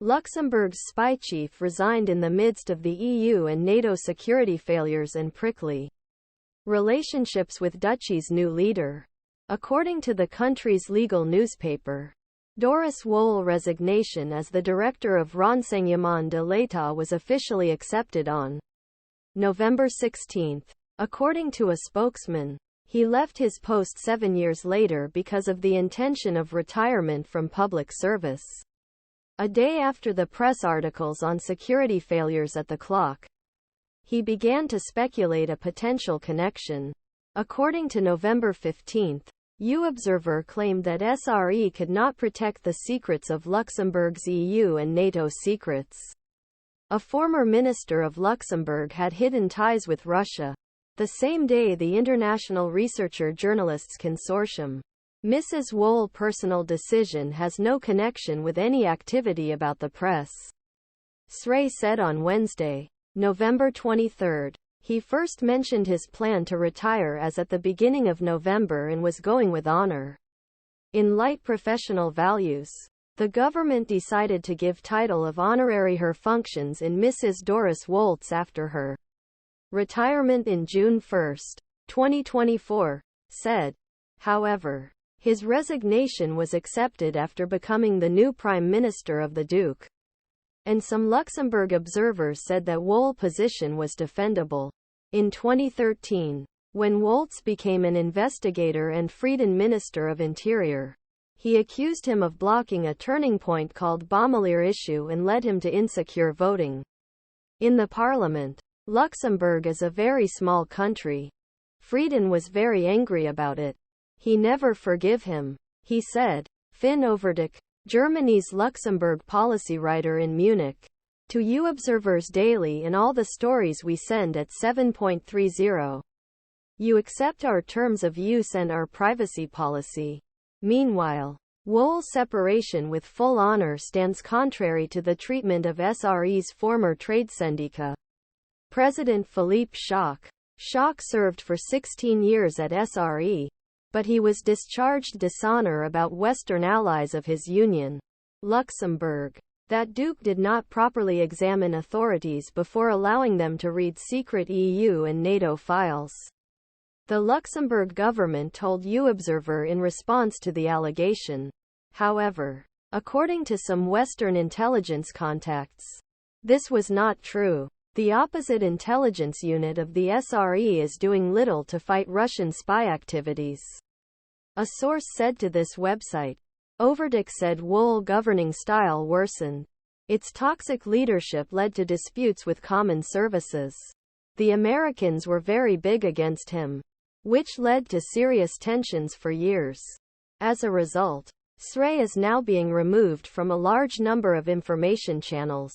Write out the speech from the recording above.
Luxembourg's spy chief resigned in the midst of the EU and NATO security failures and prickly relationships with Duchy's new leader. According to the country's legal newspaper, Doris Wohl's resignation as the director of Renseignement de l'État was officially accepted on November 16. According to a spokesman, he left his post 7 years later because of the intention of retirement from public service. A day after the press articles on security failures at the clock, he began to speculate a potential connection. According to November 15, U-Observer claimed that SRE could not protect the secrets of Luxembourg's EU and NATO secrets. A former minister of Luxembourg had hidden ties with Russia. The same day, the International Researcher Journalists Consortium, Mrs. Wohl's personal decision has no connection with any activity about the press, SRE said on Wednesday, November 23. He first mentioned his plan to retire as at the beginning of November and was going with honor. In light professional values, the government decided to give title of honorary her functions in Mrs. Doris Wohl's after her retirement in June 1, 2024, said. However, his resignation was accepted after becoming the new Prime Minister of the Duke, and some Luxembourg observers said that Wohl's position was defendable. In 2013, when Woltz became an investigator and Frieden Minister of Interior, he accused him of blocking a turning point called Baumelier issue and led him to insecure voting in the parliament. Luxembourg is a very small country. Frieden was very angry about it. He never forgive him, he said. Finn Overdyk, Germany's Luxembourg policy writer in Munich, to U-Observer's Daily and all the stories we send at 7.30. You accept our terms of use and our privacy policy. Meanwhile, Wohl's separation with full honor stands contrary to the treatment of SRE's former trade syndicat president Philippe Schoch. Schoch served for 16 years at SRE, but he was discharged dishonor about Western allies of his union, Luxembourg. That Duke did not properly examine authorities before allowing them to read secret EU and NATO files, the Luxembourg government told U-Observer in response to the allegation. However, according to some Western intelligence contacts, this was not true. The opposite intelligence unit of the SRE is doing little to fight Russian spy activities, a source said to this website. Overdyk said Wohl's governing style worsened. Its toxic leadership led to disputes with common services. The Americans were very big against him, which led to serious tensions for years. As a result, SRE is now being removed from a large number of information channels.